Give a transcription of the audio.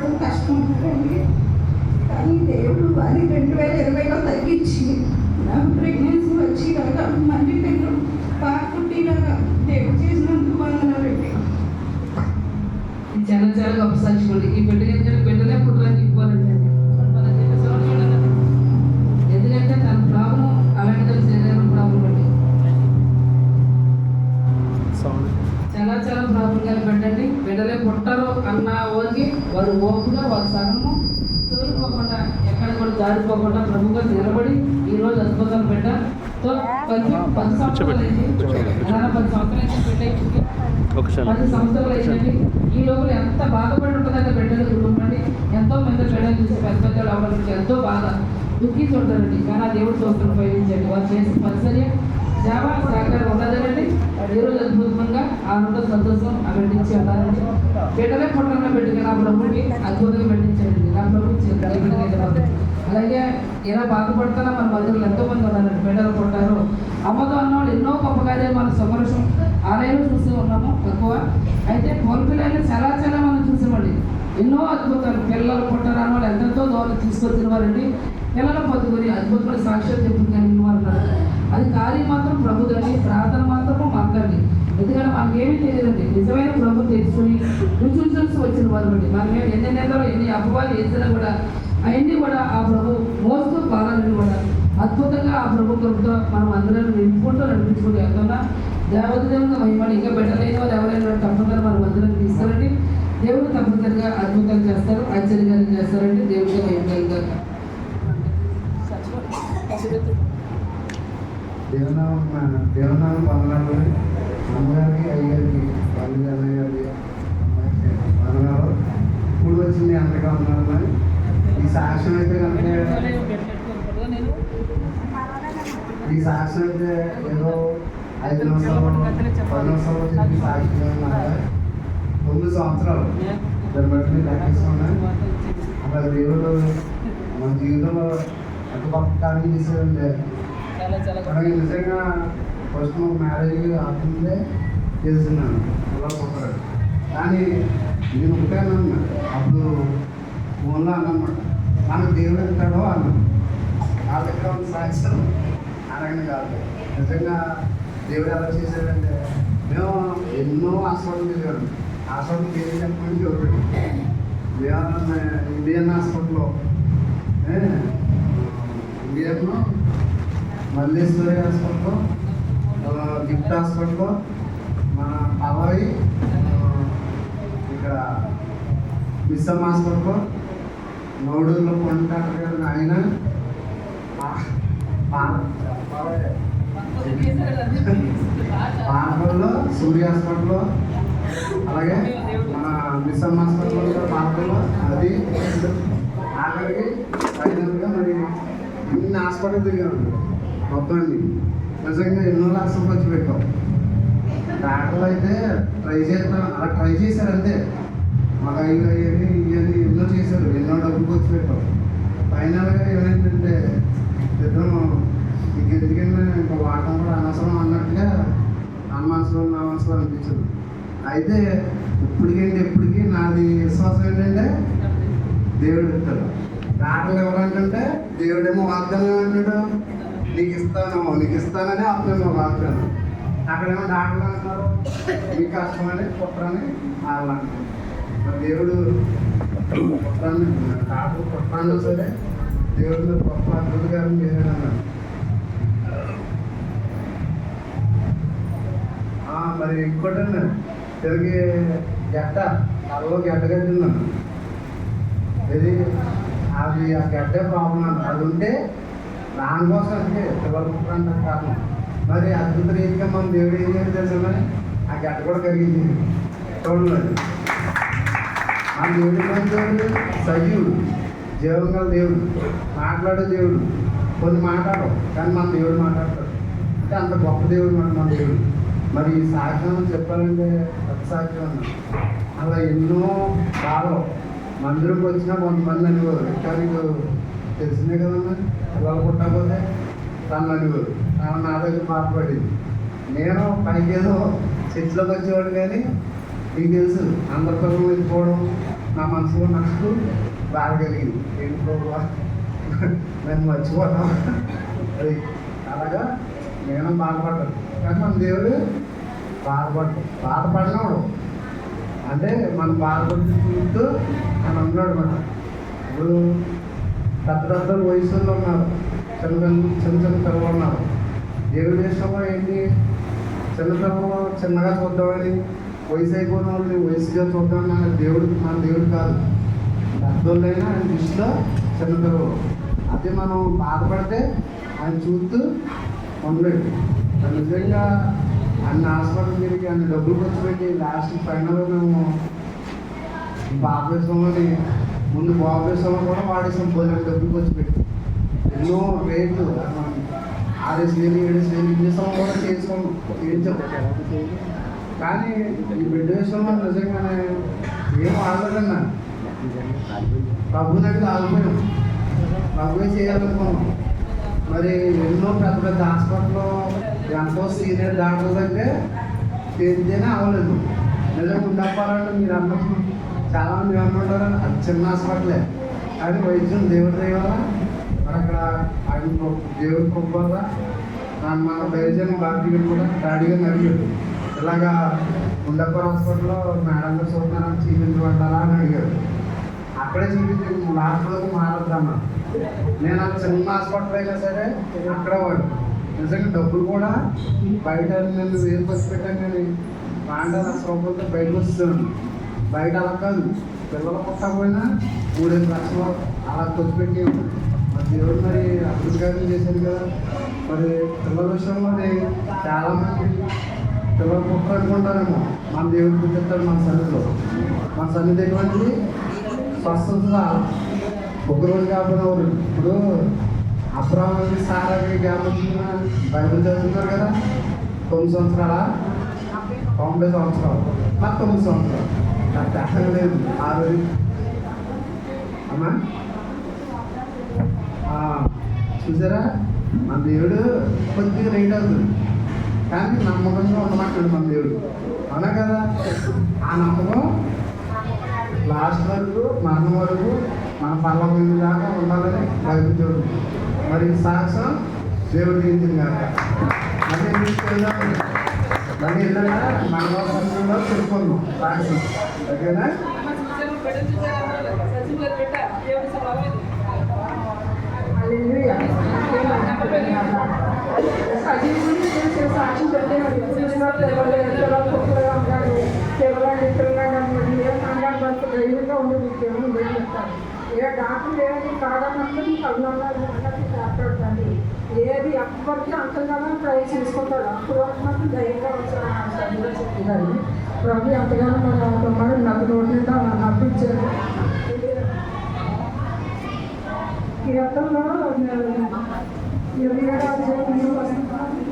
పుట్టడం కష్టం అంటారండి. కానీ దేవుడు అది 2020లో తగ్గించి నాకు ప్రెగ్నెన్సీ వచ్చేలాగా మళ్ళీ పిల్లలు బాగా పుట్టేలాగా దేవుడు చేసినందుకు వందనాలండి. చాలా చాలా గొప్ప సాక్షి. ఈ బిడ్డలే పుట్టాలని చెప్పుకోవాలండి. ఎందుకంటే తన ప్రాబ్లం అలాంటి శరీరం ప్రాబ్లం అండి. చాలా చాలా ప్రాబ్లం కానీ పెట్టండి. బిడ్డలే పుట్టారు అన్న ఓరికి వారు ఓపుగా వారు సగము సోలిపోకుండా ఎక్కడ కూడా జారిపోకుండా ప్రభుగా నిలబడి ఈరోజు అద్భుతాలు పెట్టాతో 10 సంవత్సరాలు అయింది. 10 సంవత్సరాలు పెట్టేసి 10 సంవత్సరాలు అయిందండి. ఈ లోపల ఎంత బాధపడి ఉంటుందంటే బిడ్డలు చూడండి. ఎంతో మంది బిడ్డలు చూసి పెద్ద పెద్దలు అవ్వడానికి ఎంతో బాధ దుఃఖించి ఉంటారండి. కానీ ఆ దేవుడు చూస్తున్న ఉపయోగించండి. వారు చేసిన పరిచర్య సేవ సహకారం ఉన్నదేనండి. ఈరోజు అద్భుతంగా ఆనందం సంతోషం పెట్టించి ఉన్నారండి. బిడ్డలే పుట్టడంలో పెట్టుకుని నా ప్రభుకి అద్భుతంగా పెట్టించారండి. నా ప్రభు అలాగే ఇలా బాధపడుతున్నా మన మధ్యలో ఎంతో మంది ఉన్నారండి. బిడ్డలు పుట్టారు అమ్మతో అన్నవాళ్ళు ఎన్నో గొప్ప కార్యాలు మన సంవత్సరం ఆలయంలో చూస్తూ ఉన్నాము ఎక్కువ. అయితే పోల్పిల్లలు చాలా చాలా మనం చూసామండి. ఎన్నో అద్భుతాలు పిల్లలు పుట్టారు అన్న వాళ్ళు ఎంతో దూరం తీసుకొచ్చిన వారండి. పిల్లల పొద్దుకొని అద్భుతమైన సాక్ష్యాలు చెప్పుకుని వారు ఉన్నారు. అది కార్యం మాత్రం ప్రభుదండి, ప్రార్థన మాత్రము మాట్లాడి. ఎందుకంటే మనకేమీ తెలియదండి. నిజమైన ప్రభు తెలుసుకుని రుచి చూసి వచ్చిన వారు అండి. మనం ఎన్ని నెలలు ఎన్ని అపవాలు వేసినా కూడా అవన్నీ కూడా ఆ ప్రభు మోస్తూ పాలని కూడా అద్భుతంగా ఆ ప్రభు కృపతో మనం అందరం నింపుకుంటూ నడిపించుకుంటూ వెళ్తున్నా. దేవుడిగా మహిమని ఇంకా పెట్టలేని వాళ్ళు ఎవరైనా తప్పనిసరిగా మనం అందరం తీసుకురండి. దేవుడు తప్పనిసరిగా అద్భుతాలు చేస్తారు, ఆశ్చర్యాలు చేస్తారండి. దేవుడిగా మహిమగా దేవనామం వందనాలు. అమ్మగారికి అయ్యగారికి పల్లి అన్నయ్య గారికి వందనాలు. ఇప్పుడు వచ్చింది అంతగా వందనాలు. ఈ సాక్ష్యం అయితే కనుక ఈ సాక్ష్యం అయితే ఏదో 5 నిమిషాలు 10 నిమిషాలు చెప్పి సాక్ష్యం 9 సంవత్సరాలు దాన్ని బట్టి నేను లెక్కిస్తున్నాను. అలా దేవుడు మన జీవితంలో ఎంత గొప్ప కార్యం చేసేదంటే మనకి నిజంగా ఫస్ట్ మ్యారేజ్ ఆకుందే చేస్తున్నాను అలా కొట్టాడు. కానీ నేను ఒకటేనన్నా అప్పుడు ఫోన్లో అన్నమాట, మనకు దేవుడు ఎంతాడో అన్నాను. నా దగ్గర ఉన్న సాక్ష్యం అలాగనే కాదు. నిజంగా దేవుడు ఎలా చేశాడంటే మేము ఎన్నో హాస్పిటల్ తిరిగాడు. హాస్పిటల్కి ఏం చెప్పమని చూడండి. ఇండియన్ హాస్పిటల్లో ఇండియన్లో మల్లేశ్వరి హాస్పిటల్లో గిఫ్ట్ హాస్పిటల్లో మన పవై ఇక్కడ మిస్సమ్ హాస్పిటల్లో నోడూరులో కొంటారు కదా ఆయన పానపల్లో సూర్య హాస్పిటల్లో అలాగే మన మిస్సమ్ హాస్పిటల్లో పానపల్లో అది ఆఖరికి ఫైనల్గా మరి ఇన్ని హాస్పిటల్ తిరిగాను మొత్తం అండి. నిజంగా ఎన్నో లక్షలు ఖర్చు పెట్టాం. డాక్టర్లు అయితే ట్రై చేశారు అంతే. మాకు ఇవన్నీ ఎన్నో చేశారు, ఎన్నో డబ్బులు ఖర్చు పెట్టాం. ఫైనల్గా ఏమైందంటే ఇద్దరం ఇంక ఎందుకంటే ఇంకా వాడటం కూడా అనవసరం అన్నట్టుగా అనవసరం అనిపించదు. అయితే ఎప్పటికీ నాది విశ్వాసం ఏంటంటే దేవుడు ఇస్తాడు. డాక్టర్లు ఎవరంటే దేవుడేమో వాగ్దానం అంటాడు, నీకు ఇస్తానని అర్థం వాగ్దానం. అక్కడేమో డాక్టర్లు అంటారు మీకు కష్టమని కుట్రని వాళ్ళు అంటారు. దేవుడు కుట్రాన్ని డాక్టర్ కుట్రాన్ని సరే దేవుడు గొప్ప అద్భుతకారం చేశాడు అన్నాడు. మరి ఇంకోటండి తిరిగి తలలో గడ్డ కట్టిందన్న. ఇది అది ఆ గడ్డే ప్రాబ్లం అన్న. అది ఉంటే దానికోసం అంటే పిల్లలు పుట్టడానికి కారణం. మరి అద్భుత రీతిగా మన దేవుడు ఏం చేయాలి తెలుసుమని ఆ గడ్డ కూడా కరిగింది. చూడండి, ఆ దేవుడు దేవుడు సజీవుడు, జీవం గల దేవుడు, మాట్లాడే దేవుడు. కొన్ని మాట్లాడవు కానీ మన దేవుడు మాట్లాడతాడు. అంటే అంత గొప్ప దేవుడు మన దేవుడు. మరి ఈ సాక్ష్యం చెప్పాలంటే కొత్త సాక్ష్యం అన్న. అలా ఎన్నో బాధలు మందిరంకి వచ్చినా కొంతమంది అనేవారు, ఇంకా నీకు తెలిసిందే కదన్నా పిల్లలు పుట్టకపోతే తను అనేవారు. నా దగ్గర బాధపడింది. నేను పైకి ఏదో చర్చిలోకి వచ్చేవాడు కానీ నీకు తెలుసు అందరి పిల్లలు వెళ్ళిపోవడం నా మనసులో నాకు బాధ కలిగింది. ఏంటో నేను మర్చిపోతాం అది అలాగా నేను బాధపడ్డాను. కానీ మన దేవుడు బాధపడినాడు అంటే మనం బాధపడి చూస్తూ ఆయన ఉన్నాడు మన. ఇప్పుడు పెద్ద వయసులో ఉన్నారు, చిన్న పిల్లలు ఉన్నారు. దేవుడి విషయంలో ఏంటి, చిన్న పిల్లలు చిన్నగా చూద్దామని, వయసు అయిపోయిన వాళ్ళని వయసుగా చూద్దామని దేవుడు మన దేవుడు కాదు. పెద్దోళ్ళైనా ఆయన దృష్టిలో చిన్నపిల్లలు. అదే మనం బాధపడితే ఆయన చూస్తూ ఉండలేడు. నిజంగా అన్ని హాస్పిటల్ మీదకి అన్ని డబ్బులు ఖర్చు పెట్టి లాస్ట్ ఫైనల్ మేము ఆపరేషన్లోని ముందు ఆపరేషన్లో కూడా వాడేసాం. 10 డబ్బులు ఖర్చు పెట్టి ఎన్నో రేట్లు 6,000 7,000 ఇంజక్షన్ కూడా చేయించాం. కానీ ఈ బెడ్ విషయంలో నిజంగానే ఏం ఆడలేదన్నా. ప్రభు దగ్గర ఆగిపోయాం, ప్రభువే చేయాలనుకున్నాం. మరి ఎన్నో పెద్ద హాస్పిటల్లో ఎంతో సీనియర్ డాక్టర్ దగ్గర చేస్తేనే అవ్వలేదు. నిజంగా ఉండప్పాలంటే మీరు అన్నం చాలామంది ఏమంటారు అది చిన్న హాస్పిటలే, కానీ వైద్యం దేవుడి దయవల్ల మరి అక్కడ ఆయన దేవుడి కృప వల్ల మన దైవజన భారతీయులు కూడా డాడీగా అడిగాడు, ఇలాగా ఉండప్పర్ హాస్పిటల్లో మేడం గారు చూస్తున్నారని చూపించబడ్డారా అని అడిగారు. అక్కడే చూపించి హాస్పిటల్కి మారద్దన్నా. నేను ఆ చిన్న హాస్పిటల్ అయినా సరే అక్కడ వాడు నిజంగా డబ్బులు కూడా బయట నేను వేలు ఖర్చు పెట్టాను. కానీ 5,00,000 రూపాయలతో బయటకు వస్తున్నాను. బయట అలా కాదు, పిల్లలు పుట్టకపోయినా 3,5 లక్షలు అలా ఖర్చు పెట్టి మరి దేవుడు మరి అభివృద్ధిగా చేశాను కదా. మరి పిల్లల విషయంలో చాలామంది పిల్లలు పుట్టాలనుకుంటారేమో, మన దేవుడు పుట్టిస్తాడు మన సన్నిధిలో. మన సన్నిధి ఎటువంటి స్వస్థత ఒకరోజు కాకపోయినా ఇప్పుడు అబ్రాహాము సారాకి జ్ఞాపకం బైబిల్ చదువుతున్నారు కదా. 9 సంవత్సరాల 90 సంవత్సరాలు మరి 9 సంవత్సరాలు నాకు అర్థం లేదు. ఆ రోజు అమ్మా చూసారా, మన దేవుడు కొద్దిగా రైట్ అవుతుంది, కానీ నమ్మకంగా ఉండమంటాడు మన దేవుడు. అవునా కదా? ఆ నమ్మకం లాస్ట్ వరకు మరణం వరకు మన పర్వం దాకా ఉండాలని బైబిల్ చదువుతుంది. మరి సాక్ష్యం దేవుడు దించింది కాక మళ్ళీ తీసుకెళ్దాం. మళ్ళీ వెళ్ళగా మన సంఘంలో చెప్పుకుందాం సాక్ష్యం. ఓకేనా? సాక్షి పెట్టాడు. ధైర్యంగా ఉండి మీకేమో లేదు చెప్తాను. ఏ డాక్టర్ ఏది కాదన్నప్పుడు కళ్ళన్నారు అన్నట్టు మాట్లాడుతుంది. ఏది ఎప్పటికీ అంతగానో ట్రై చేసుకుంటాడు. అప్పుడు మాత్రం ధైర్యంగా వచ్చాను చెప్పారు. ప్రభు ఎంతగానో మన నాకు రోడ్డు మీద నప్పించారు. కీర్తనలో 27 అధ్యాయం